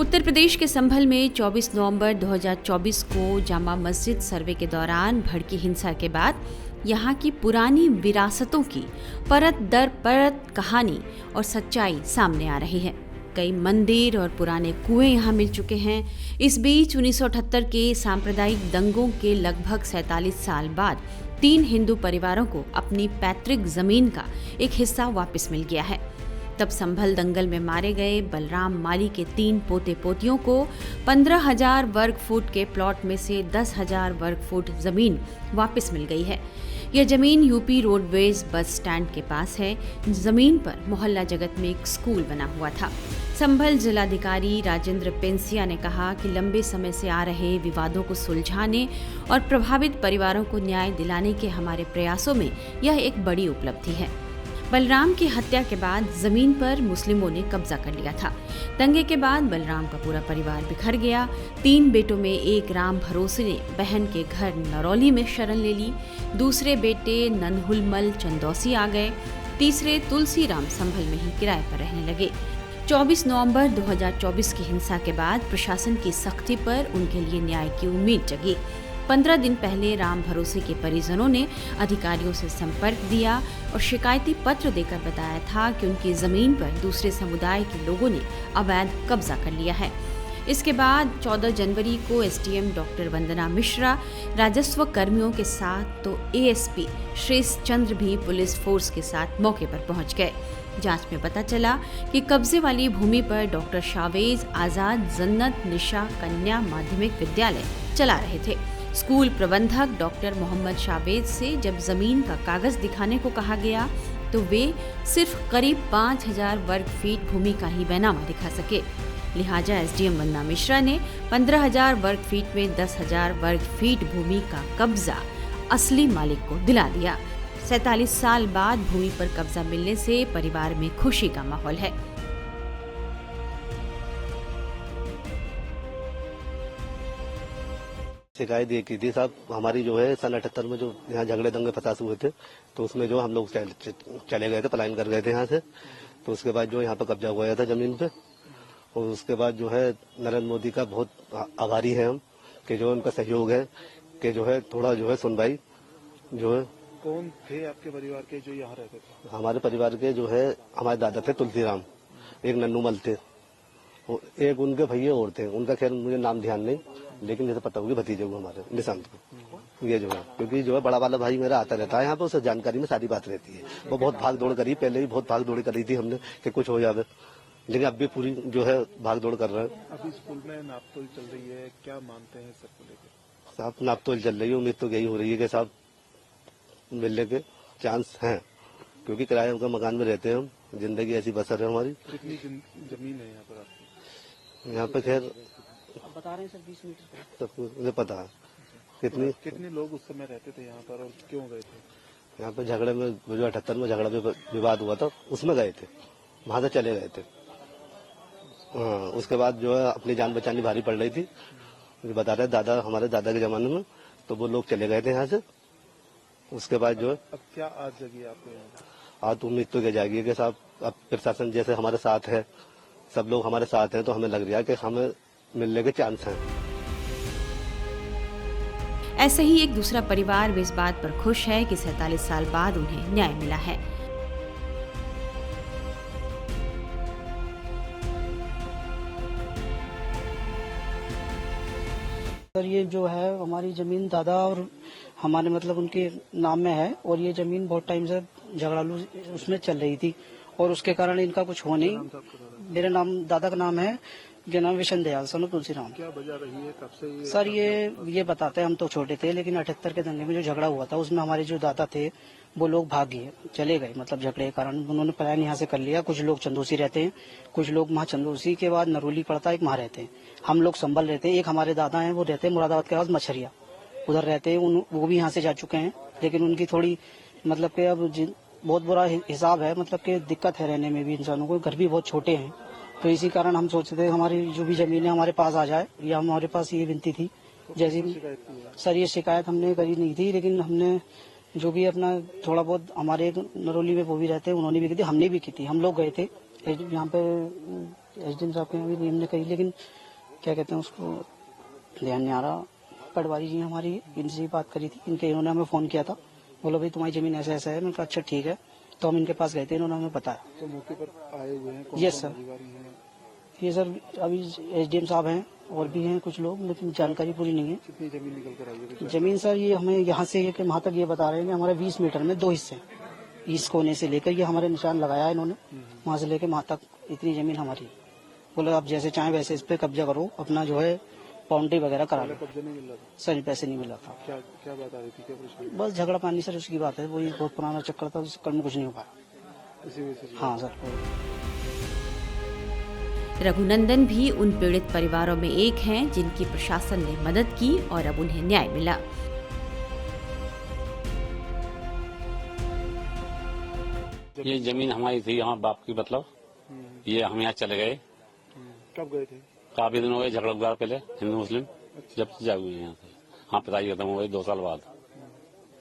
उत्तर प्रदेश के संभल में 24 नवंबर 2024 को जामा मस्जिद सर्वे के दौरान भड़की हिंसा के बाद यहाँ की पुरानी विरासतों की परत दर परत कहानी और सच्चाई सामने आ रही है। कई मंदिर और पुराने कुएं यहाँ मिल चुके हैं। इस बीच 1978 के सांप्रदायिक दंगों के लगभग 47 साल बाद 3 हिंदू परिवारों को अपनी पैतृक जमीन का एक हिस्सा वापस मिल गया है। तब संभल दंगल में मारे गए बलराम माली के 3 पोते पोतियों को 15,000 वर्ग फुट के प्लॉट में से 10,000 वर्ग फुट जमीन वापस मिल गई है। यह जमीन यूपी रोडवेज बस स्टैंड के पास है। जमीन पर मोहल्ला जगत में एक स्कूल बना हुआ था। संभल जिलाधिकारी राजेंद्र पेंसिया ने कहा कि लंबे समय से आ रहे विवादों को सुलझाने और प्रभावित परिवारों को न्याय दिलाने के हमारे प्रयासों में यह एक बड़ी उपलब्धि है। बलराम की हत्या के बाद जमीन पर मुस्लिमों ने कब्जा कर लिया था। दंगे के बाद बलराम का पूरा परिवार बिखर गया। 3 बेटों में एक राम भरोसे ने बहन के घर नरौली में शरण ले ली। दूसरे बेटे ननहुलमल चंदौसी आ गए। तीसरे तुलसी राम संभल में ही किराए पर रहने लगे। 24 नवंबर 2024 की हिंसा के बाद प्रशासन की सख्ती पर उनके लिए न्याय की उम्मीद जगी। 15 दिन पहले राम भरोसे के परिजनों ने अधिकारियों से संपर्क दिया और शिकायती पत्र देकर बताया था कि उनकी जमीन पर दूसरे समुदाय के लोगों ने अवैध कब्जा कर लिया है। इसके बाद 14 जनवरी को एसडीएम डॉक्टर वंदना मिश्रा राजस्व कर्मियों के साथ तो एएसपी श्रेष्ठ चंद्र भी पुलिस फोर्स के साथ मौके पर पहुंच गए। जांच में पता चला कि कब्जे वाली भूमि पर डॉक्टर शावेज आजाद जन्नत निशा कन्या माध्यमिक विद्यालय चला रहे थे। स्कूल प्रबंधक डॉक्टर मोहम्मद शावेज से जब जमीन का कागज दिखाने को कहा गया तो वे सिर्फ करीब 5,000 वर्ग फीट भूमि का ही बैनामा दिखा सके। लिहाजा एसडीएम वंदना मिश्रा ने 15,000 वर्ग फीट में 10,000 वर्ग फीट भूमि का कब्जा असली मालिक को दिला दिया। 47 साल बाद भूमि पर कब्जा मिलने से परिवार में खुशी का माहौल है। शिकायत ये की थी साहब, हमारी जो है सन 78 में जो यहाँ झगड़े दंगे फसाद हुए थे तो उसमें जो हम लोग चले गए थे, पलायन कर गए थे यहाँ से। तो उसके बाद जो यहाँ पर कब्जा हुआ था जमीन पे, और उसके बाद जो है नरेंद्र मोदी का बहुत आभारी है हम कि जो उनका सहयोग है कि जो है थोड़ा जो है सुनवाई जो है। कौन थे आपके परिवार के जो यहाँ रहते थे? हमारे परिवार के जो है हमारे दादा थे तुलसी राम, एक नन्नूमल थे, एक उनके भैया और थे, उनका खैर मुझे नाम ध्यान नहीं, लेकिन जैसे पता होगी भतीजे को हमारे निशांत को। ये जो है क्योंकि जो है बड़ा वाला भाई मेरा आता रहता है यहाँ पे, उसे जानकारी में सारी बात रहती है। वो बहुत भाग दौड़ करी, पहले भी बहुत भाग दौड़ करी थी हमने कि कुछ हो जावे, लेकिन अब भी पूरी जो है भाग दौड़ कर रहे हैं। अभी स्कूल में नापतोल चल रही है, क्या मानते हैं सबको लेकर? साहब नापतोल चल रही है, उम्मीद तो यही हो रही है कि साहब मिलने के चांस हैं, क्योंकि किराए का मकान में रहते हैं हम, जिंदगी ऐसी बसर है हमारी। कितनी जमीन है यहाँ पर आपकी? यहाँ पे खैर बता रहे हैं सर 20 मीटर सबको मुझे पता है। कितने लोग उस समय रहते थे यहाँ पर और क्यों गए थे? यहाँ पे झगड़े में जो 78 में झगड़ा विवाद हुआ था उसमें गए थे, वहां से चले गए थे। हाँ, उसके बाद जो है अपनी जान बचानी भारी पड़ रही थी, मुझे बता रहे दादा, हमारे दादा के जमाने में, तो वो लोग चले गए थे यहाँ से। उसके बाद जो है अब क्या आज जगी आपको यहाँ? आज उम्मीद तो जाएगी कि साहब अब प्रशासन जैसे हमारे साथ है, सब लोग हमारे साथ हैं, तो हमें लग रहा है कि हमें मिलने के चांस हैं। ऐसे ही एक दूसरा परिवार भी इस बात पर खुश है कि 47 साल बाद उन्हें न्याय मिला है। सर ये जो है हमारी जमीन दादा और हमारे मतलब उनके नाम में है, और ये जमीन बहुत टाइम से झगड़ालू उसमें चल रही थी और उसके कारण इनका कुछ हो नहीं। मेरे नाम दादा का नाम है, ये नाम विशन दयाल सनु तुलसी राम। क्या वजह रही है, कब से ये? सर ये बताते हैं, हम तो छोटे थे, लेकिन 78 के दंगे में जो झगड़ा हुआ था उसमें हमारे जो दादा थे वो लोग भाग गए, चले गए, मतलब झगड़े के कारण उन्होंने पलायन यहाँ से कर लिया। कुछ लोग चंदोसी रहते हैं, कुछ लोग वहाँ चंदोसी के बाद नरोली पड़ता है, एक वहाँ रहते हैं। हम लोग संभल रहते हैं। एक हमारे दादा हैं वो रहते हैं मुरादाबाद के पास मछरिया, उधर रहते हैं, वो भी यहाँ से जा चुके हैं, लेकिन उनकी थोड़ी मतलब कि अब बहुत बुरा हिसाब है, मतलब कि दिक्कत है रहने में भी इंसानों को, घर भी बहुत छोटे हैं। तो इसी कारण हम सोचते थे हमारी जो भी जमीन है हमारे पास आ जाए, या हमारे पास ये विनती थी। जैसे सर ये शिकायत हमने करी नहीं थी, लेकिन हमने जो भी अपना थोड़ा बहुत हमारे नरोली में वो भी रहते हैं, उन्होंने भी की थी, हमने भी की थी। हम लोग गए थे यहाँ पे एसडीएम साहब के यहाँ भी हमने कही, लेकिन क्या कहते हैं उसको ध्यान नहीं आ रहा। पटवारी जी हमारी इनसे ही बात करी थी, इन्होंने हमें फोन किया था, बोलो भाई तुम्हारी जमीन ऐसा ऐसा है। मैंने कहा अच्छा ठीक है, तो हम इनके पास गए थे, इन्होंने हमें बताया। तो मौके पर आए हुए हैं यस सर, अधिकारी हैं? ये सर अभी एसडीएम साहब हैं और भी हैं कुछ लोग, लेकिन जानकारी पूरी नहीं है। कितनी जमीन निकल कर आई है? जमीन सर ये हमें यहाँ से ये वहाँ तक ये बता रहे हैं कि हमारे 20 मीटर में 2 हिस्से हैं। इस कोने से लेकर ये हमारे निशान लगाया है इन्होंने, वहाँ से लेकर वहाँ तक इतनी जमीन हमारी। बोले आप जैसे चाहें वैसे इस पे कब्जा करो, अपना जो है बाउंड्री वगैरह करा लो। कब्जा नहीं मिल रहा था? सर पैसे नहीं मिला था। क्या क्या बात आ रही थी, क्या परेशानी? बस झगड़ा पानी सर उसकी बात है, वही बहुत पुराना चक्कर था, उस चक्कर में कुछ नहीं हो पाया। इसी वजह से? हाँ सर। रघुनंदन भी उन पीड़ित परिवारों में एक हैं जिनकी प्रशासन ने मदद की और अब उन्हें न्याय मिला। ये जमीन हमारी थी यहाँ बाप की, मतलब ये हम यहाँ चले गए। कब गए थे? काफी दिन हो गए, झगड़ा हुआ पहले हिंदू मुस्लिम, जब से जाग हुए यहाँ से। हाँ पिताजी खत्म हो गए 2 साल बाद।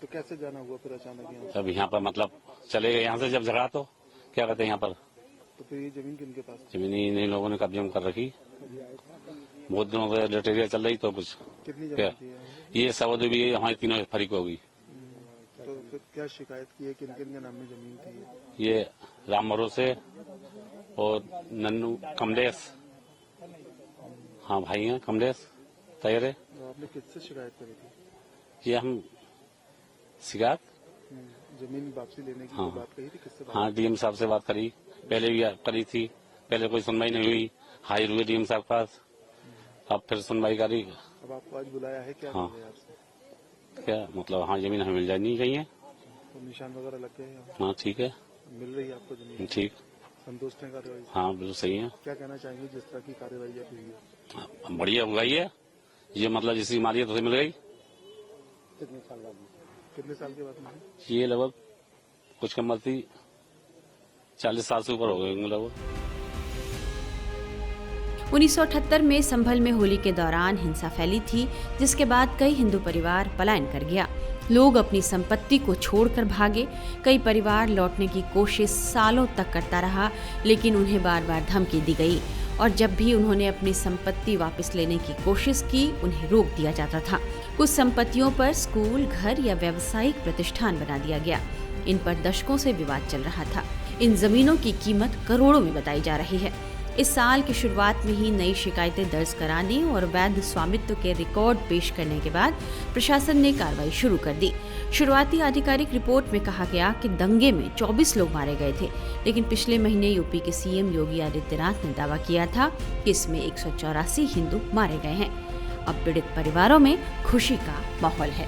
तो कैसे जाना हुआ फिर अचानक यहाँ? तब यहाँ पर मतलब चले गए यहाँ से, जब झगड़ा तो क्या कहते हैं यहाँ पर तो फिर ये जमीन किनके पास? जमीन इन लोगों ने कब्जे में कर रखी। बहुत दिनों से लटेरिया चल रही, तो कुछ कितनी क्या जमीन थी यहाँ? ये सवद भी हमारी तीनों फरीक होगी। तो फिर क्या शिकायत की है, किन किन के नाम में जमीन थी? ये राम भरोसे और नन्नू कमलेश, हाँ भाई हैं कमलेश तैयारे। तो आपने किससे शिकायत करी थी? ये हम शिकायत जमीन वापसी लेने की हाँ। बात कही थी, किससे बात? हाँ डीएम साहब से बात करी, पहले भी करी थी, पहले कोई सुनवाई नहीं हुई, हाजिर हुए डीएम साहब के पास, अब फिर सुनवाई करी। अब आपको आज बुलाया है, क्या हाँ। कह रहे हैं आपसे? क्या मतलब, हाँ जमीन हमें मिल जानी चाहिए। तो निशान वगैरह लग गए हैं? हाँ ठीक है, मिल रही है आपको जमीन? ठीक, संतुष्ट है कार्रवाई से? हाँ बिल्कुल सही है। क्या कहना चाहेंगे जिस तरह की कार्रवाई अब हुई है? हाँ, बढ़िया हो गई है ये, मतलब जिसकी मालियत उसे मिल गई। कितने साल बाद? कितने साल के बाद मिली? ये लगभग कुछ कम मरती 40 साल से ऊपर हो गए लगभग। 1978 में संभल में होली के दौरान हिंसा फैली थी, जिसके बाद कई हिंदू परिवार पलायन कर गया। लोग अपनी संपत्ति को छोड़कर भागे। कई परिवार लौटने की कोशिश सालों तक करता रहा, लेकिन उन्हें बार बार धमकी दी गई और जब भी उन्होंने अपनी संपत्ति वापस लेने की कोशिश की, उन्हें रोक दिया जाता था। कुछ संपत्तियों पर स्कूल, घर या व्यावसायिक प्रतिष्ठान बना दिया गया। इन पर दशकों से विवाद चल रहा था। इन जमीनों की कीमत करोड़ों में बताई जा रही है। इस साल की शुरुआत में ही नई शिकायतें दर्ज कराने और वैध स्वामित्व के रिकॉर्ड पेश करने के बाद प्रशासन ने कार्रवाई शुरू कर दी। शुरुआती आधिकारिक रिपोर्ट में कहा गया कि दंगे में 24 लोग मारे गए थे, लेकिन पिछले महीने यूपी के सीएम योगी आदित्यनाथ ने दावा किया था कि इसमें 184 हिंदू मारे गए हैं। अब पीड़ित परिवारों में खुशी का माहौल है।